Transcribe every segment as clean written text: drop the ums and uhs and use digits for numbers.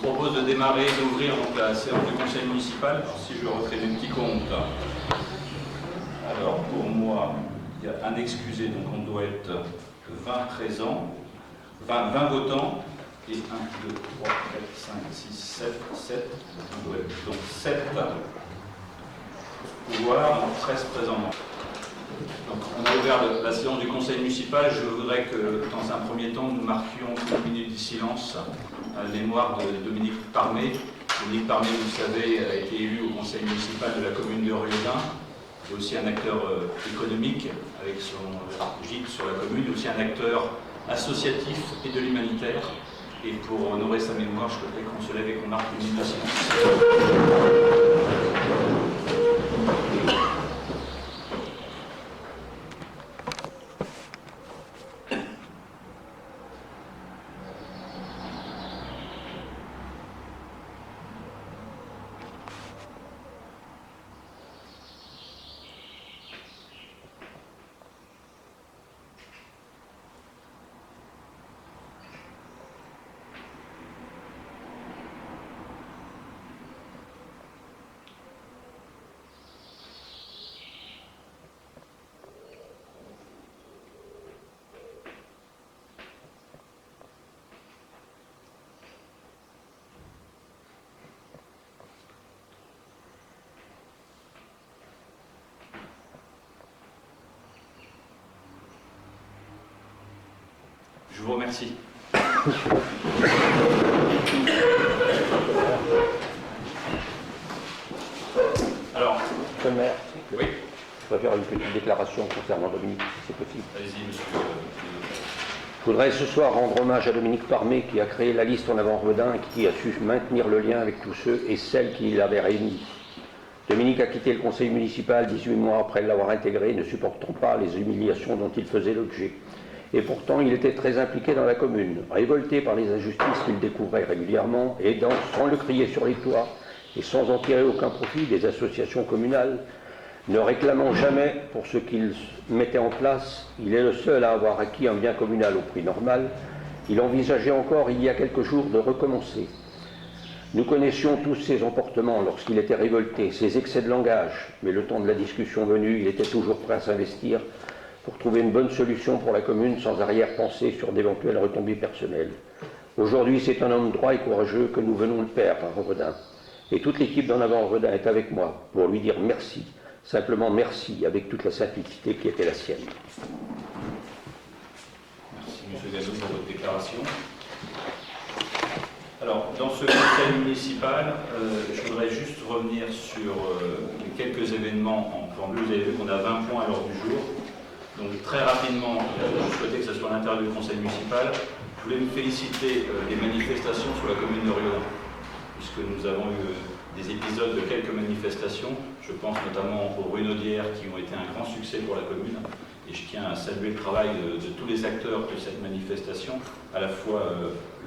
propose de démarrer, d'ouvrir la séance du conseil municipal. Alors, si je refais mes petits comptes. Alors, pour moi, il y a un excusé, donc on doit être 20 présents, 20 votants, et 1, 2, 3, 4, 5, 6, 7, on doit être donc 7 pouvoirs, donc 13 présents. Donc, on a ouvert la séance du conseil municipal. Je voudrais que, dans un premier temps, nous marquions une minute de silence à la mémoire de Dominique Parmé. Dominique Parmé, vous le savez, a été élu au conseil municipal de la commune de Riodun. C'est aussi un acteur économique avec son gîte sur la commune, aussi un acteur associatif et de l'humanitaire. Et pour honorer sa mémoire, je voudrais qu'on se lève et qu'on marque une minute de silence. Je vous remercie. Alors, Monsieur le maire, oui. je voudrais faire une petite déclaration concernant Dominique, si c'est possible. Allez-y, monsieur. Je voudrais ce soir rendre hommage à Dominique Parmé qui a créé la liste En Avant Redun et qui a su maintenir le lien avec tous ceux et celles qui l'avaient réunis. Dominique a quitté le conseil municipal 18 mois après l'avoir intégré, ne supportant pas les humiliations dont il faisait l'objet. Et pourtant, il était très impliqué dans la commune, révolté par les injustices qu'il découvrait régulièrement, aidant sans le crier sur les toits et sans en tirer aucun profit des associations communales, ne réclamant jamais pour ce qu'il mettait en place. Il est le seul à avoir acquis un bien communal au prix normal. Il envisageait encore, il y a quelques jours, de recommencer. Nous connaissions tous ses emportements lorsqu'il était révolté, ses excès de langage, mais le temps de la discussion venu, il était toujours prêt à s'investir pour trouver une bonne solution pour la commune sans arrière-pensée sur d'éventuelles retombées personnelles. Aujourd'hui, c'est un homme droit et courageux que nous venons de perdre à Redun. Et toute l'équipe d'En Avant Redun est avec moi pour lui dire merci, simplement merci, avec toute la simplicité qui était la sienne. Merci, M. Gazot, pour votre déclaration. Alors, dans ce conseil municipal, je voudrais juste revenir sur quelques événements en plan bleu. Vous avez vu qu'on a 20 points à l'ordre du jour. Donc très rapidement, je souhaitais que ce soit à l'intérieur du conseil municipal. Je voulais vous féliciter des manifestations sur la commune de Riodun, puisque nous avons eu des épisodes de quelques manifestations. Je pense notamment aux Runaudières qui ont été un grand succès pour la commune. Et je tiens à saluer le travail de tous les acteurs de cette manifestation, à la fois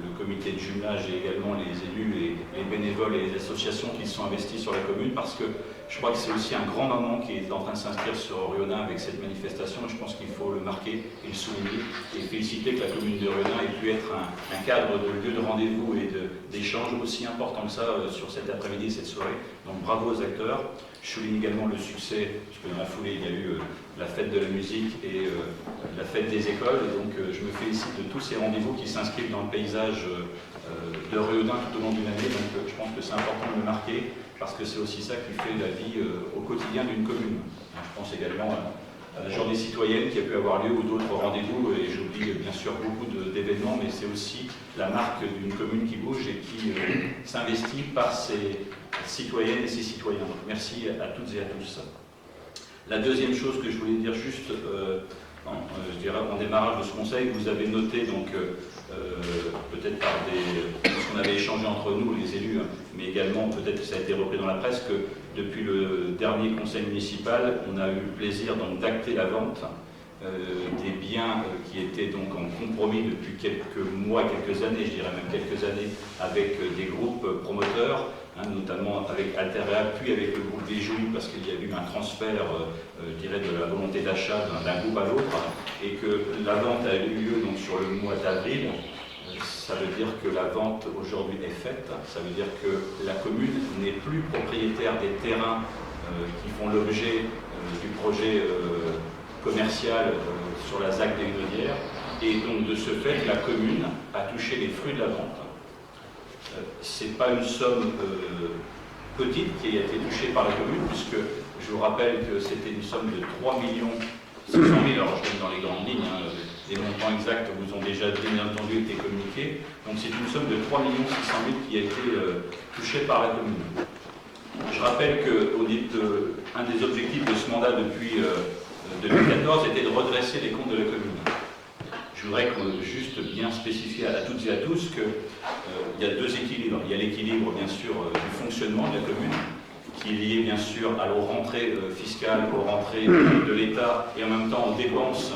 le comité de jumelage et également les élus, les bénévoles et les associations qui se sont investis sur la commune, parce que je crois que c'est aussi un grand moment qui est en train de s'inscrire sur Riodun avec cette manifestation, et je pense qu'il faut le marquer et le souligner, et féliciter que la commune de Riodun ait pu être un cadre de lieu de rendez-vous et d'échange aussi important que ça sur cet après-midi et cette soirée. Donc bravo aux acteurs. Je souligne également le succès, puisque dans la foulée il y a eu la fête de la musique et la fête des écoles, et donc je me félicite de tous ces rendez-vous qui s'inscrivent dans le paysage de Riodun tout au long d'une année, donc je pense que c'est important de le marquer, parce que c'est aussi ça qui fait la vie au quotidien d'une commune. Je pense également à la journée citoyenne qui a pu avoir lieu ou d'autres rendez-vous, et j'oublie bien sûr beaucoup d'événements, mais c'est aussi la marque d'une commune qui bouge et qui s'investit par ses citoyennes et ses citoyens. Donc merci à toutes et à tous. La deuxième chose que je voulais dire juste, je dirais en démarrage de ce conseil, vous avez noté donc peut-être par ce qu'on avait échangé entre nous, les élus, mais également peut-être que ça a été repris dans la presse, que depuis le dernier conseil municipal, on a eu le plaisir donc d'acter la vente des biens qui étaient donc en compromis depuis quelques mois, quelques années, je dirais même quelques années, avec des groupes promoteurs, notamment avec Alterea, puis avec le groupe des Jouy, parce qu'il y a eu un transfert, je dirais, de la volonté d'achat d'un groupe à l'autre, et que la vente a eu lieu donc sur le mois d'avril. ça veut dire que la vente aujourd'hui est faite, ça veut dire que la commune n'est plus propriétaire des terrains qui font l'objet du projet commercial sur la ZAC des Hunaudières, et donc de ce fait, la commune a touché les fruits de la vente. C'est pas une somme petite qui a été touchée par la commune, puisque je vous rappelle que c'était une somme de 3 600 000, alors je donne dans les grandes lignes, hein, les montants exacts vous ont déjà bien entendu été communiqués, donc c'est une somme de 3 600 000 qui a été touchée par la commune. Je rappelle qu'un des objectifs de ce mandat depuis 2014 était de redresser les comptes de la commune. Je voudrais juste bien spécifier à toutes et à tous qu'il y a deux équilibres. Il y a l'équilibre, bien sûr, du fonctionnement de la commune, qui est lié, bien sûr, aux rentrées fiscales, aux rentrées de l'État et en même temps aux dépenses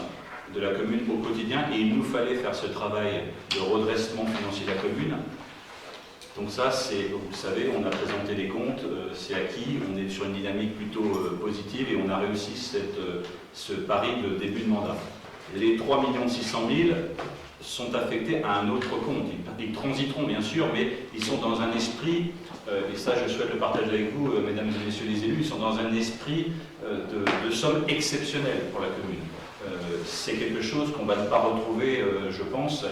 de la commune au quotidien. Et il nous fallait faire ce travail de redressement financier de la commune. Donc ça, vous le savez, on a présenté les comptes, c'est acquis, on est sur une dynamique plutôt positive et on a réussi ce pari de début de mandat. Les 3 600 000 sont affectés à un autre compte. Ils transiteront bien sûr, mais ils sont dans un esprit, et ça je souhaite le partager avec vous, mesdames et messieurs les élus, ils sont dans un esprit de somme exceptionnelle pour la commune. C'est quelque chose qu'on ne va pas retrouver, je pense.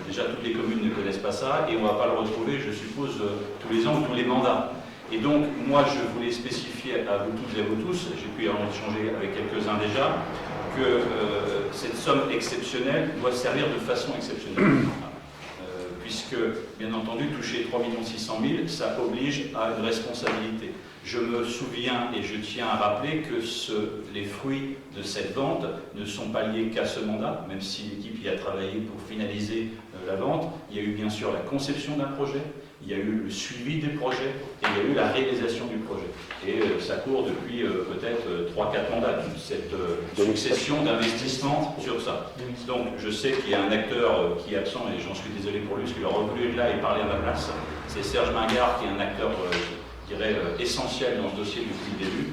Déjà, toutes les communes ne connaissent pas ça, et on ne va pas le retrouver, je suppose, tous les ans ou tous les mandats. Et donc, moi, je voulais spécifier à vous toutes et à vous tous, j'ai pu en échanger avec quelques-uns déjà, que cette somme exceptionnelle doit servir de façon exceptionnelle. Puisque, bien entendu, toucher 3 600 000, ça oblige à une responsabilité. Je me souviens et je tiens à rappeler que les fruits de cette vente ne sont pas liés qu'à ce mandat, même si l'équipe y a travaillé pour finaliser la vente. Il y a eu bien sûr la conception d'un projet, il y a eu le suivi des projets et il y a eu la réalisation du projet. Et ça court depuis peut-être 3-4 mandats, toute cette succession d'investissements sur ça. Donc je sais qu'il y a un acteur qui est absent et j'en suis désolé pour lui parce qu'il aurait voulu être là et parler à ma place. C'est Serge Mingard qui est un acteur je dirais, essentiel dans ce dossier depuis le début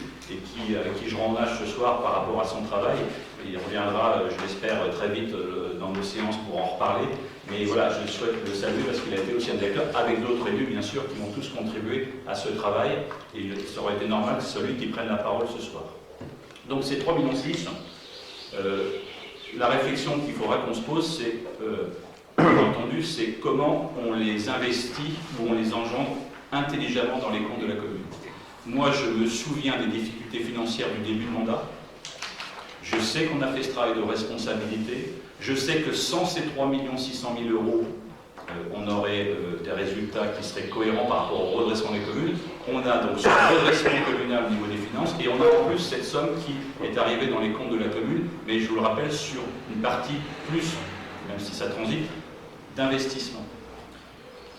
et avec qui je rends hommage ce soir par rapport à son travail. Il reviendra, je l'espère, très vite dans nos séances pour en reparler. Mais voilà, je souhaite le saluer parce qu'il a été aussi un acteur, avec d'autres élus, bien sûr, qui vont tous contribuer à ce travail. Et ça aurait été normal que ce soit lui qui prenne la parole ce soir. Donc ces 3,6 millions, la réflexion qu'il faudra qu'on se pose, c'est, bien entendu, c'est comment on les investit ou on les engendre intelligemment dans les comptes de la commune. Moi, je me souviens des difficultés financières du début de mandat. Je sais qu'on a fait ce travail de responsabilité. Je sais que sans ces 3 600 000 euros, on aurait des résultats qui seraient cohérents par rapport au redressement des communes. On a donc ce redressement communal au niveau des finances et on a en plus cette somme qui est arrivée dans les comptes de la commune, mais je vous le rappelle, sur une partie plus, même si ça transite, d'investissement.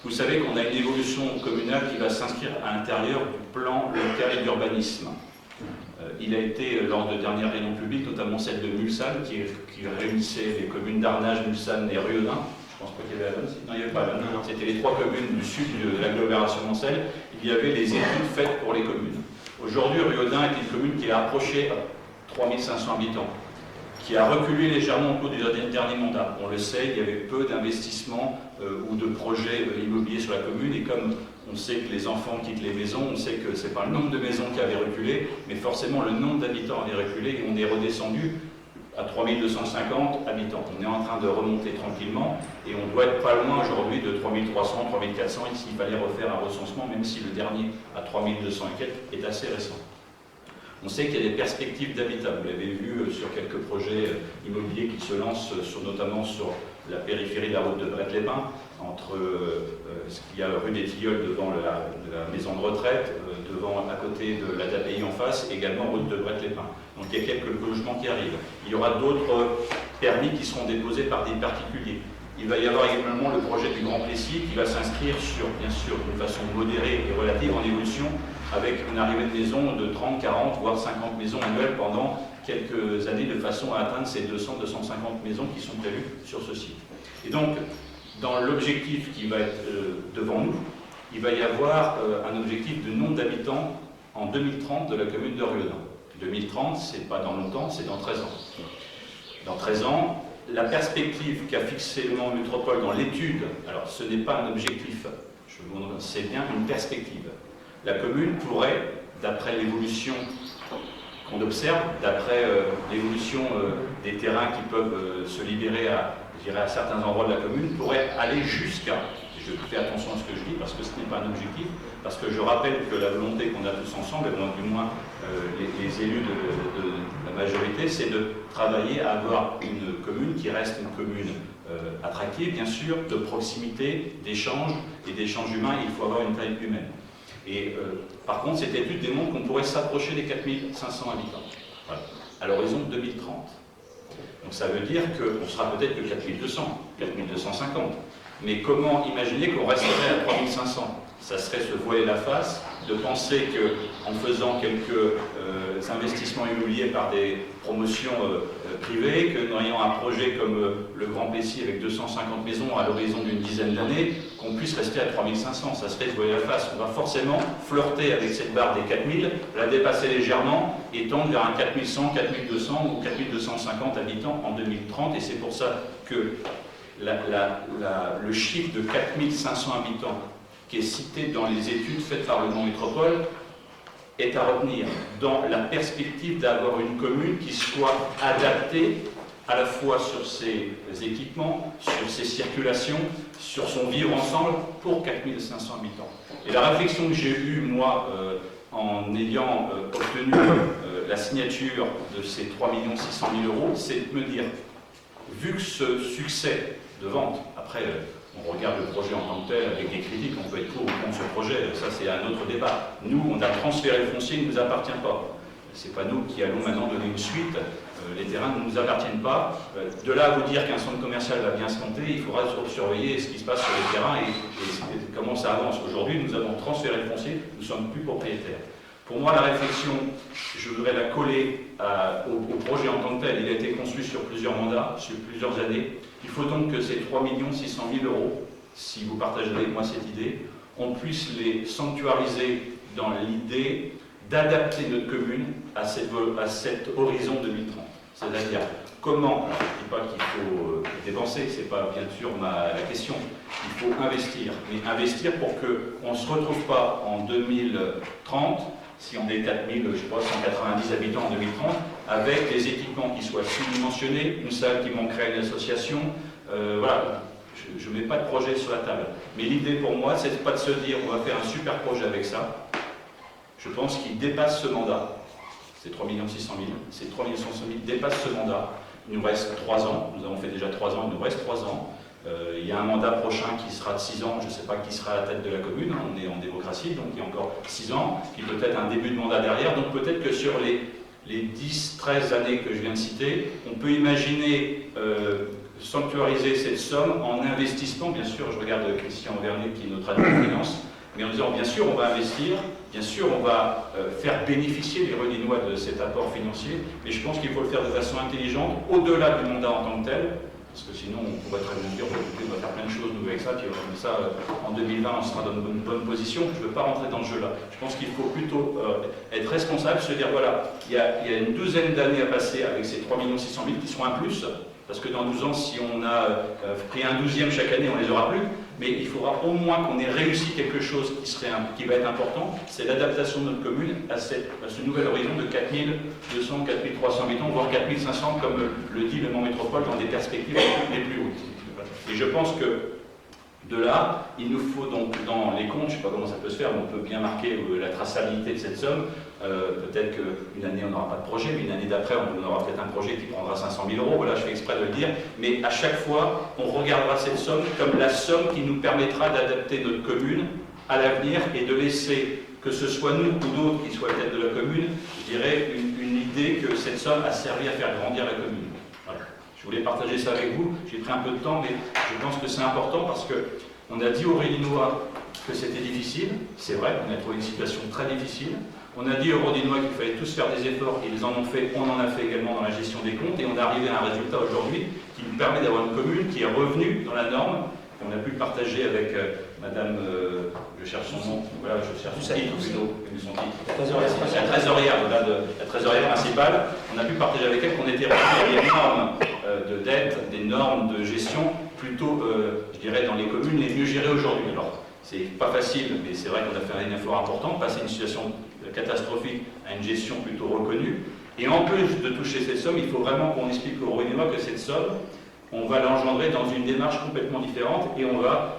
Vous savez qu'on a une évolution communale qui va s'inscrire à l'intérieur du plan local et d'urbanisme. Il a été, lors de dernières réunions publiques, notamment celle de Mulsanne, qui réunissait les communes d'Arnage, Mulsanne et Rieudan. Je pense pas qu'il y avait Avon. Non, il n'y avait pas Avon. C'était les 3 communes du sud de l'agglomération mancelle. Il y avait les études faites pour les communes. Aujourd'hui, Rieudan est une commune qui est approchée à 3 500 habitants, qui a reculé légèrement au cours du dernier mandat. On le sait, il y avait peu d'investissements ou de projets immobiliers sur la commune, et comme on sait que les enfants quittent les maisons, on sait que ce n'est pas le nombre de maisons qui avait reculé, mais forcément le nombre d'habitants avait reculé, et on est redescendu à 3250 habitants. On est en train de remonter tranquillement, et on doit être pas loin aujourd'hui de 3300, 3400, s'il fallait refaire un recensement, même si le dernier à 3200 et quelques est assez récent. On sait qu'il y a des perspectives d'habitat. Vous l'avez vu sur quelques projets immobiliers qui se lancent, notamment sur la périphérie de la route de Bret-les-Pins, entre ce qu'il y a rue des Tilleuls devant la maison de retraite, à côté de la d'Abbaye en face, également route de Bret-les-Pins. Donc il y a quelques logements qui arrivent. Il y aura d'autres permis qui seront déposés par des particuliers. Il va y avoir également le projet du Grand Plessis qui va s'inscrire sur, bien sûr, d'une façon modérée et relative en évolution, avec une arrivée de maisons de 30, 40, voire 50 maisons annuelles pendant quelques années, de façon à atteindre ces 200, 250 maisons qui sont prévues sur ce site. Et donc, dans l'objectif qui va être devant nous, il va y avoir un objectif de nombre d'habitants en 2030 de la commune de Rieudan. 2030, c'est pas dans longtemps, c'est dans 13 ans. Dans 13 ans, la perspective qu'a fixé le Mans Métropole dans l'étude, alors ce n'est pas un objectif, c'est bien une perspective. La commune pourrait, d'après l'évolution qu'on observe, d'après l'évolution des terrains qui peuvent se libérer à certains endroits de la commune, pourrait aller jusqu'à, je fais attention à ce que je dis parce que ce n'est pas un objectif, parce que je rappelle que la volonté qu'on a tous ensemble, et du moins les élus de la majorité, c'est de travailler à avoir une commune qui reste une commune attractive, bien sûr, de proximité, d'échanges, et d'échanges humains, il faut avoir une taille humaine. Et par contre, cette étude démontre qu'on pourrait s'approcher des 4500 habitants, voilà, à l'horizon 2030. Donc ça veut dire qu'on sera peut-être que 4200, 4250. Mais comment imaginer qu'on resterait à 3500? Ça serait se voiler la face de penser qu'en faisant quelques investissements immobiliers par des promotions privées, qu'en ayant un projet comme le Grand Plessis avec 250 maisons à l'horizon d'une dizaine d'années, qu'on puisse rester à 3500. Ça serait se voiler la face. On va forcément flirter avec cette barre des 4000, la dépasser légèrement et tendre vers un 4100, 4200 ou 4250 habitants en 2030. Et c'est pour ça que le chiffre de 4500 habitants qui est cité dans les études faites par le Mans Métropole est à retenir dans la perspective d'avoir une commune qui soit adaptée à la fois sur ses équipements, sur ses circulations, sur son vivre ensemble pour 4500 habitants. Et la réflexion que j'ai eue, moi, en ayant obtenu la signature de ces 3 600 000 euros, c'est de me dire, vu que ce succès de vente, après on regarde le projet en tant que tel avec des critiques, on peut être pour ou contre ce projet, ça c'est un autre débat. Nous, on a transféré le foncier, il ne nous appartient pas. Ce n'est pas nous qui allons maintenant donner une suite, les terrains ne nous appartiennent pas. De là à vous dire qu'un centre commercial va bien se monter, il faudra surveiller ce qui se passe sur les terrains et comment ça avance. Aujourd'hui, nous avons transféré le foncier, nous ne sommes plus propriétaires. Pour moi, la réflexion, je voudrais la coller au projet en tant que tel. Il a été conçu sur plusieurs mandats, sur plusieurs années. Il faut donc que ces 3 600 000 euros, si vous partagez avec moi cette idée, on puisse les sanctuariser dans l'idée d'adapter notre commune à cet horizon 2030. C'est-à-dire comment, alors je ne dis pas qu'il faut dépenser, ce n'est pas bien sûr la question, il faut investir, mais investir pour qu'on ne se retrouve pas en 2030, si on est 190 habitants en 2030, avec des équipements qui soient sous-dimensionnés, une salle qui manquerait à une association, voilà, je ne mets pas de projet sur la table. Mais l'idée pour moi, c'est pas de se dire on va faire un super projet avec ça. Je pense qu'il dépasse ce mandat, c'est 3 600 000, ces 3 600 000 dépassent ce mandat. Il nous reste 3 ans, nous avons fait déjà 3 ans, il nous reste 3 ans. Il y a un mandat prochain qui sera de 6 ans, je ne sais pas qui sera à la tête de la commune, hein, on est en démocratie, donc il y a encore 6 ans, puis peut-être un début de mandat derrière, donc peut-être que sur les 10-13 années que je viens de citer, on peut imaginer sanctuariser cette somme en investissement, bien sûr, je regarde Christian Vernet qui est notre adjoint de finance, mais en disant bien sûr on va investir, bien sûr on va faire bénéficier les Redinois de cet apport financier, mais je pense qu'il faut le faire de façon intelligente, au-delà du mandat en tant que tel, parce que sinon on pourrait très bien dire on va faire plein de choses nous avec ça, puis comme ça en 2020 on sera dans une bonne position. Je ne veux pas rentrer dans ce jeu-là. Je pense qu'il faut plutôt être responsable, se dire voilà, il y a une douzaine d'années à passer avec ces 3 600 000 qui seront un plus, parce que dans 12 ans, si on a pris un 12e chaque année, on ne les aura plus, mais il faudra au moins qu'on ait réussi quelque chose qui va être important, c'est l'adaptation de notre commune à ce nouvel horizon de 4200, 4300 habitants, voire 4500, comme le dit le Mans Métropole, dans des perspectives les plus hautes. Et je pense que de là, il nous faut donc dans les comptes, je ne sais pas comment ça peut se faire, mais on peut bien marquer la traçabilité de cette somme. Peut-être qu'une année on n'aura pas de projet, mais une année d'après on aura peut-être un projet qui prendra 500 000 euros, voilà, je fais exprès de le dire, mais à chaque fois on regardera cette somme comme la somme qui nous permettra d'adapter notre commune à l'avenir et de laisser, que ce soit nous ou d'autres qui soient à la tête de la commune, je dirais une idée que cette somme a servi à faire grandir la commune. Voilà. Je voulais partager ça avec vous, j'ai pris un peu de temps, mais je pense que c'est important parce qu'on a dit aux Redinois que c'était difficile, c'est vrai, on a trouvé une situation très difficile. On a dit aux Redinois qu'il fallait tous faire des efforts, ils en ont fait, on en a fait également dans la gestion des comptes, et on est arrivé à un résultat aujourd'hui qui nous permet d'avoir une commune qui est revenue dans la norme. On a pu le partager avec Madame, je cherche son nom, voilà, je cherche son titre, la trésorière principale. On a pu partager avec elle qu'on était revenu à des normes de dette, des normes de gestion plutôt, je dirais, dans les communes les mieux gérées aujourd'hui. Alors, c'est pas facile, mais c'est vrai qu'on a fait un effort important, passer une situation catastrophique à une gestion plutôt reconnue. Et en plus de toucher cette somme, il faut vraiment qu'on explique aux Rouennais que cette somme, on va l'engendrer dans une démarche complètement différente et on va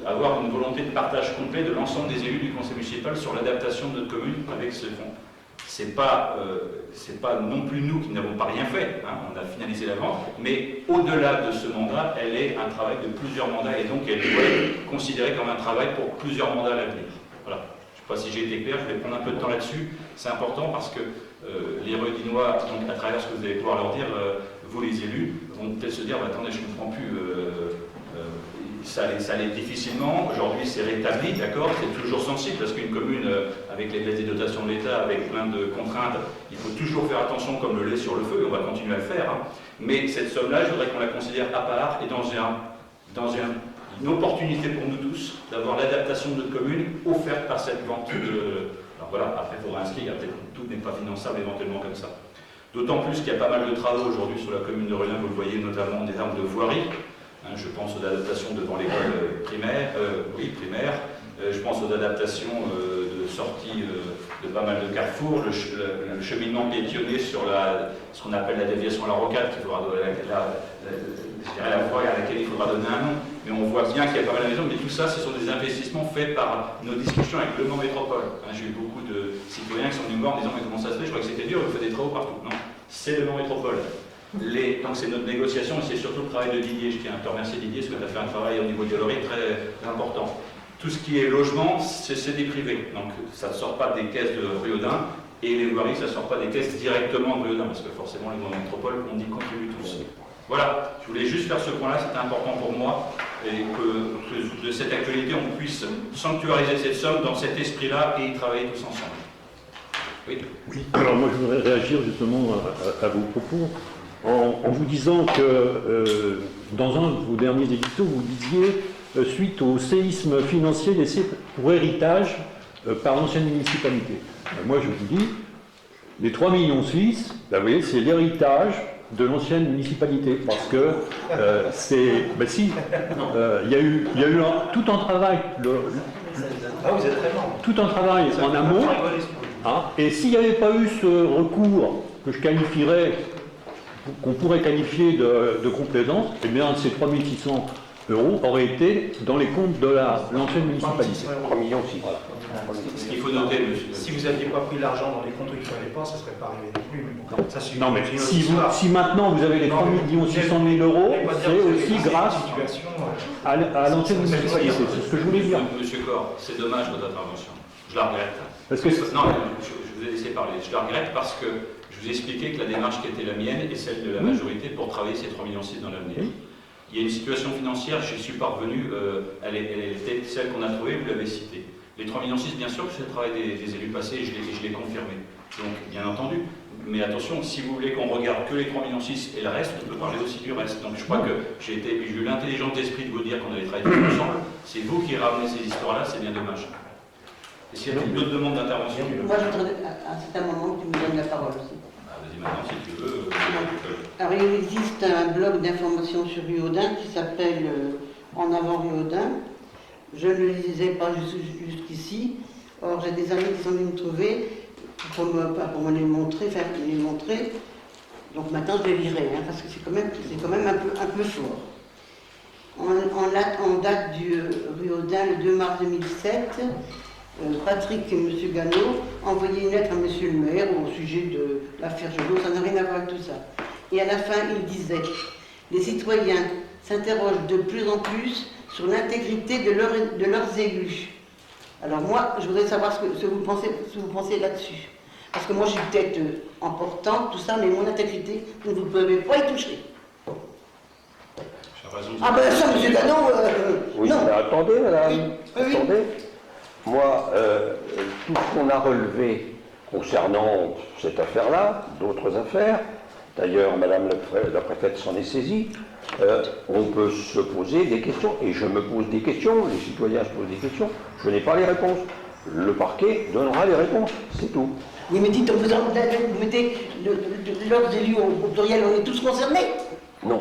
avoir une volonté de partage complet de l'ensemble des élus du conseil municipal sur l'adaptation de notre commune avec ce fonds. C'est pas non plus nous qui n'avons pas rien fait, hein, on a finalisé la vente, mais au-delà de ce mandat, elle est un travail de plusieurs mandats et donc elle doit être considérée comme un travail pour plusieurs mandats à l'avenir. Voilà. Je ne sais pas si j'ai été clair, je vais prendre un peu de temps là-dessus, c'est important parce que les Reudinois, donc à travers ce que vous allez pouvoir leur dire, vous les élus, vont peut-être se dire, bah, attendez, je ne comprends plus, ça allait difficilement, aujourd'hui c'est rétabli, d'accord, c'est toujours sensible, parce qu'une commune, avec les baisses des dotations de l'État, avec plein de contraintes, il faut toujours faire attention comme le lait sur le feu, et on va continuer à le faire, hein. Mais cette somme-là, je voudrais qu'on la considère à part, et dans une opportunité pour nous tous, d'avoir l'adaptation de notre commune offerte par cette vente de... Alors voilà, après il faudra inscrire, peut-être tout n'est pas finançable éventuellement comme ça. D'autant plus qu'il y a pas mal de travaux aujourd'hui sur la commune de Reudun, vous le voyez notamment en termes de voirie. Je pense aux adaptations devant l'école primaire, je pense aux adaptations de sortie de pas mal de carrefours, le cheminement piétonné sur ce qu'on appelle la déviation à la rocade, qui faudra la voie à laquelle il faudra donner un nom, mais on voit bien qu'il y a pas mal de maisons, mais tout ça, ce sont des investissements faits par nos discussions avec Le Mans Métropole. J'ai eu beaucoup de citoyens qui sont venus me voir en disant mais comment ça se fait, je crois que c'était dur, il fait des travaux partout. Non, c'est Le Mans Métropole. Donc c'est notre négociation et c'est surtout le travail de Didier. Je tiens à te remercier Didier parce que tu as fait un travail au niveau de l'ORI très important. Tout ce qui est logement, c'est des privés. Donc ça ne sort pas des caisses de Riodin et les voiries, ça ne sort pas des caisses directement de Riodin parce que forcément les grandes métropoles, on y contribue tous. Voilà, je voulais juste faire ce point-là, c'était important pour moi et que de cette actualité on puisse sanctuariser cette somme dans cet esprit-là et y travailler tous ensemble. Oui. Oui. Alors moi je voudrais réagir justement à vos propos. En vous disant que dans un de vos derniers éditos, vous disiez, suite au séisme financier laissé pour héritage par l'ancienne municipalité. Moi je vous dis, les 3 millions suisses, ben, vous voyez, c'est l'héritage de l'ancienne municipalité, parce que c'est... Ben si, il y a eu tout un travail, tout un travail en amont, hein, et s'il n'y avait pas eu ce recours que je qualifierais, qu'on pourrait qualifier de complaisance, eh bien ces 3 600 € auraient été dans les comptes de l'ancienne municipalité. 3 millions aussi. Voilà. Ce qu'il faut noter, monsieur. Si vous n'aviez pas pris l'argent dans les comptes qu'il ne fallait pas, ça ne serait pas arrivé non plus. Mais bon, ça, non, mais si maintenant vous avez les 3 600 000 €, c'est aussi grâce à l'ancienne municipalité. C'est ce que je voulais dire. Monsieur Corr, c'est dommage votre intervention. Je la regrette. Parce que non, je vous ai laissé parler. Je la regrette parce que je vous ai expliqué que la démarche qui était la mienne et celle de la majorité pour travailler ces 3,6 millions dans l'avenir. Il y a une situation financière, je suis parvenu, elle était celle qu'on a trouvée, vous l'avez citée. Les 3,6 millions, bien sûr que c'est le travail des élus passés et je l'ai confirmé. Donc, bien entendu. Mais attention, si vous voulez qu'on regarde que les 3,6 millions et le reste, on peut parler aussi du reste. Donc je crois que j'ai eu l'intelligence d'esprit de vous dire qu'on allait travailler tous ensemble. C'est vous qui ramenez ces histoires-là, c'est bien dommage. Et s'il y a d'autres demandes d'intervention... Moi, je voudrais à un certain moment que tu me donnes la parole aussi. Vas-y maintenant, si tu veux. Alors, il existe un blog d'information sur Riodin qui s'appelle En avant Riodin. Je ne le lisais pas jusqu'ici. Or, j'ai des amis qui sont venus me trouver pour me les montrer, Donc maintenant, je les lirai, hein, parce que c'est quand même un peu fort. En date du Riodin, le 2 mars 2007, Patrick et M. Gannot envoyaient une lettre à M. le maire au sujet de l'affaire Gelot, ça n'a rien à voir avec tout ça. Et à la fin, il disait « Les citoyens s'interrogent de plus en plus sur l'intégrité de leurs élus. » Alors moi, je voudrais savoir ce que vous pensez là-dessus. Parce que moi, je suis peut-être importante, tout ça, mais mon intégrité, vous ne pouvez pas y toucher. Ah ben ça, M. Gannot, oui, non. Mais attendez, madame, Oui. attendez. Moi, tout ce qu'on a relevé concernant cette affaire-là, d'autres affaires, d'ailleurs, madame la préfète s'en est saisie, on peut se poser des questions, et je me pose des questions, les citoyens se posent des questions, je n'ai pas les réponses. Le parquet donnera les réponses, c'est tout. Oui, mais dites, vous mettez leurs élus au pluriel, on est tous concernés. Non.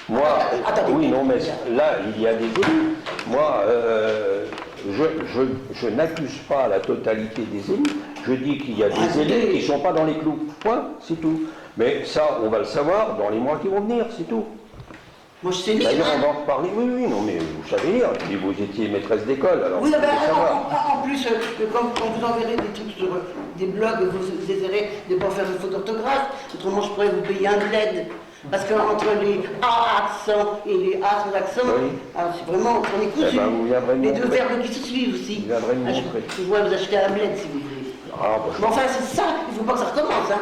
Moi, attendez. Oui, non, mais là, il y a des élus. Moi, je n'accuse pas la totalité des élus. Je dis qu'il y a des élus qui ne sont pas dans les clous. Point, c'est tout. Mais ça, on va le savoir dans les mois qui vont venir, c'est tout. Moi, je sais lire. D'ailleurs, on Hein. va en reparler. Oui, oui, non, mais vous savez lire. Et puis vous étiez maîtresse d'école, alors Oui, vous ben, devez savoir. en plus, quand vous enverrez des trucs sur des blogs, vous essaierez de ne pas faire de faute d'orthographe. Autrement, je pourrais vous payer un bled. Parce qu'entre les A accents et les A sans accent, Oui. alors c'est vraiment, on est cousu. Eh ben, vous viendrez me Les deux montrer. verbes qui se suivent aussi. Vous viendrez me Ah, montrer. je pourrais vous acheter un bled si vous voulez. Ah, bah, Mais enfin, c'est ça, il ne faut pas que ça recommence. Hein.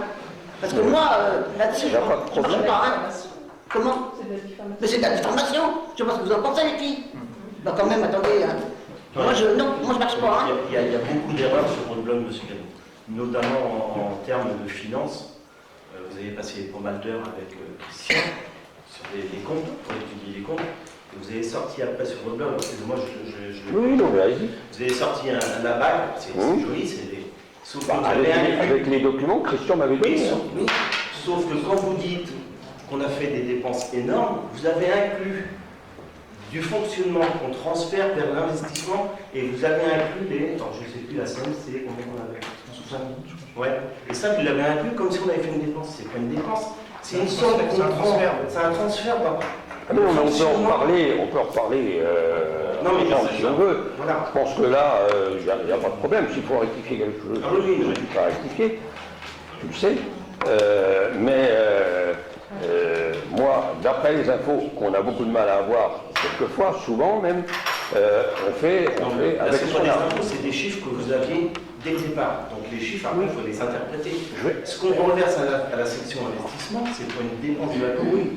Parce que Oui. moi, là-dessus, Il y a pas de je ne problème. pas. Hein. Comment? Mais c'est de la diffamation. Je ne sais pas ce que vous en pensez, les filles. Bah quand même, attendez. Hein. Moi, je ne marche pas. Hein. Il y a beaucoup d'erreurs sur votre blog, monsieur Gallon, notamment en termes de finances. Vous avez passé pas mal d'heures avec Christian sur les comptes, pour étudier les comptes. Et vous avez sorti après sur votre blog, excusez-moi, oui, non, mais allez-y. vous avez sorti la bague, c'est joli, sauf que vous avez Avec les documents que Christian m'avait Oui, donnés. sauf que quand vous dites qu'on a fait des dépenses énormes, vous avez inclus du fonctionnement qu'on transfère vers l'investissement et vous avez inclus les. Attends, je ne sais plus la somme, c'est combien on avait 160 000. Ouais. Et ça, vous l'avez inclus comme si on avait fait une dépense. C'est pas une dépense, c'est une somme qu'on prend. C'est un transfert, papa. Ah non, mais on peut en reparler Non, mais si on veut. Voilà. Je pense que là, il n'y a pas de problème. S'il faut rectifier quelque chose, Ah oui, je ne pas rectifier. Tu le sais. Moi, d'après les infos qu'on a beaucoup de mal à avoir, quelquefois, souvent même, on fait Là, avec c'est ce pas qu'on des a. infos, c'est des chiffres que vous aviez dès le départ. Donc les chiffres, après, il faut les interpréter. Oui. Ce qu'on reverse à la section investissement, c'est pour une dépense de la commune.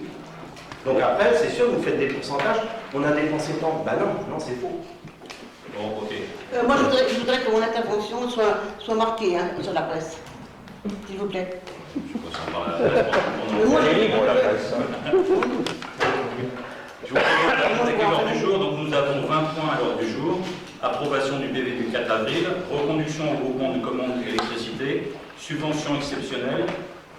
Donc après, c'est sûr, vous faites des pourcentages. On a dépensé tant. Bah non, c'est faux. Bon, ok. Moi, je voudrais que mon intervention soit marquée hein, sur la presse. S'il vous plaît. Je pense qu'on parle à la presse pendant- Moi, Elle est libre, la presse. Je vous présente l'ordre du jour. Donc nous avons 20 points à l'ordre du jour. Approbation du PV du 4 avril, reconduction au groupement de commandes d'électricité, subvention exceptionnelle,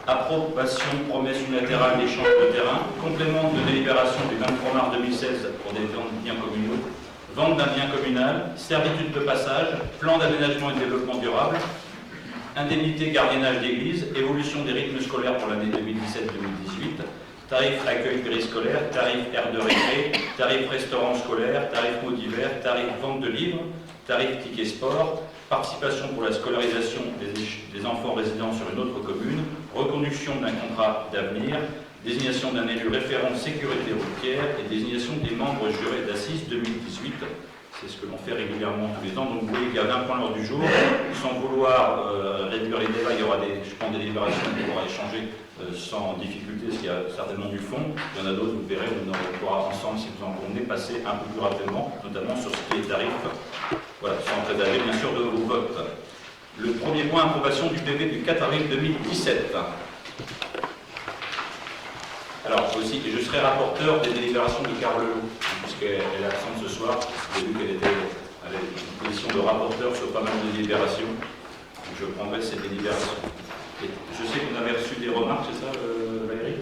approbation promesse unilatérale d'échange de terrain, complément de délibération du 23 mars 2016 pour des ventes de biens communaux, vente d'un bien communal, servitude de passage, plan d'aménagement et de développement durable, indemnité gardiennage d'église, évolution des rythmes scolaires pour l'année 2017-2018, tarif accueil périscolaire, tarif aire de récré, tarif restaurant scolaire, tarif mots d'hiver, tarif vente de livres, tarif ticket sport, participation pour la scolarisation des enfants résidant sur une autre commune, reconduction d'un contrat d'avenir, désignation d'un élu référent sécurité routière et désignation des membres jurés d'assises 2018. C'est ce que l'on fait régulièrement tous les ans. Donc vous voyez qu'il y a 20 points lors du jour. Sans vouloir réduire les débats, il y aura je pense, des délibérations qu'on pourra échanger sans difficulté, parce qu'il y a certainement du fond. Il y en a d'autres, vous verrez, on pourra ensemble, si vous en convenez, passer un peu plus rapidement, notamment sur ce qui est tarifs. Voilà, sans présager bien sûr de vos votes. Le premier point, approbation du PV du 4 avril 2017. Alors aussi, je serai rapporteur des délibérations de Carole Leloup, puisqu'elle est absente ce soir. J'ai vu qu'elle était à la position de rapporteur sur pas mal de délibérations. Donc je prendrai ces délibérations. Et je sais qu'on avait reçu des remarques, c'est ça, Valérie?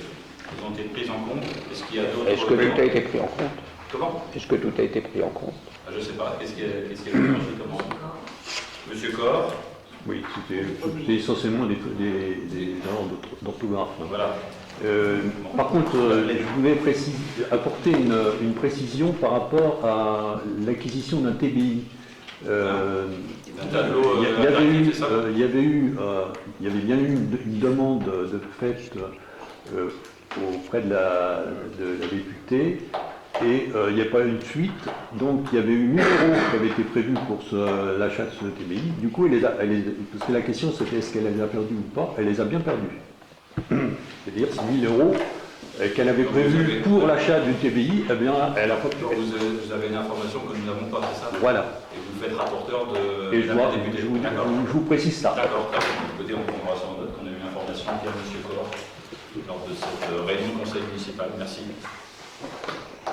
Elles ont été prises en compte. Est-ce qu'il y a d'autres... Est-ce que tout a été pris en compte? Comment? Est-ce que tout a été pris en compte? Je ne sais pas. Qu'est-ce qu'il y a comment? Monsieur Corr? Oui, c'était essentiellement des erreurs d'orthographe. Voilà. Par contre, je voulais apporter une précision par rapport à l'acquisition d'un TBI. Un tableau Il y avait interactif, c'est ça? il y avait bien eu une demande de fait auprès de la députée et il n'y a pas eu de suite. Donc il y avait eu 1 000 € qui avaient été prévus pour l'achat de ce TBI. Du coup, parce que la question c'était est-ce qu'elle les a perdus ou pas, elle les a bien perdus. C'est-à-dire c'est 1 000 € qu'elle avait prévu pour l'achat du TBI, eh bien elle a pas pu. Vous avez une information que nous n'avons pas, c'est ça? Voilà. Et vous faites rapporteur de Et je la députée. je vous précise ça. D'accord, très bien. Écoutez, on prendra ça en note qu'on a eu l'information via M. Corr lors de cette réunion du conseil municipal. Merci.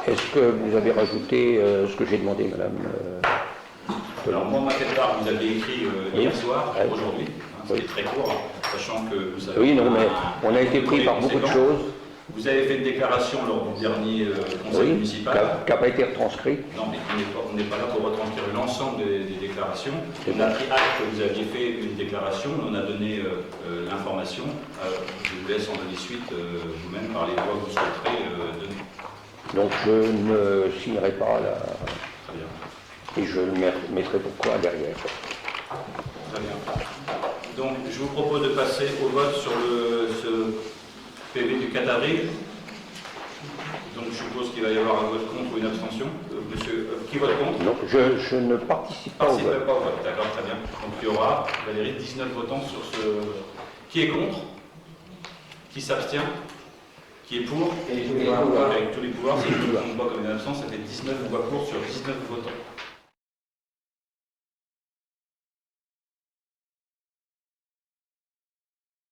Est-ce que vous avez rajouté ce que j'ai demandé, madame Alors, moi, ma tête part, vous avez écrit hier soir, Ouais. aujourd'hui, c'était très court, sachant que vous savez. Oui, non, mais on a été pris par beaucoup de choses. Vous avez fait une déclaration lors du dernier conseil Oui, municipal. qui n'a pas été retranscrit. Non, mais on n'est pas là pour retranscrire l'ensemble des déclarations. On a pris acte que vous aviez fait une déclaration, on a donné l'information. Je vous laisse en donner suite vous-même par les voies que vous souhaiterez donner. Donc je ne signerai pas là. Très bien. Et je mettrai pourquoi derrière. Très bien. Donc, je vous propose de passer au vote sur ce PV du 4 avril. Donc, je suppose qu'il va y avoir un vote contre ou une abstention. Monsieur, qui vote contre? Donc je ne participe pas au Participez vote. pas au vote. D'accord, très bien. Donc, il y aura, Valérie, 19 votants sur ce... Qui est contre? Qui s'abstient? Qui est pour? Avec tous les pouvoirs, si je ne compte pas comme une absence, ça fait 19 voix pour sur 19 votants.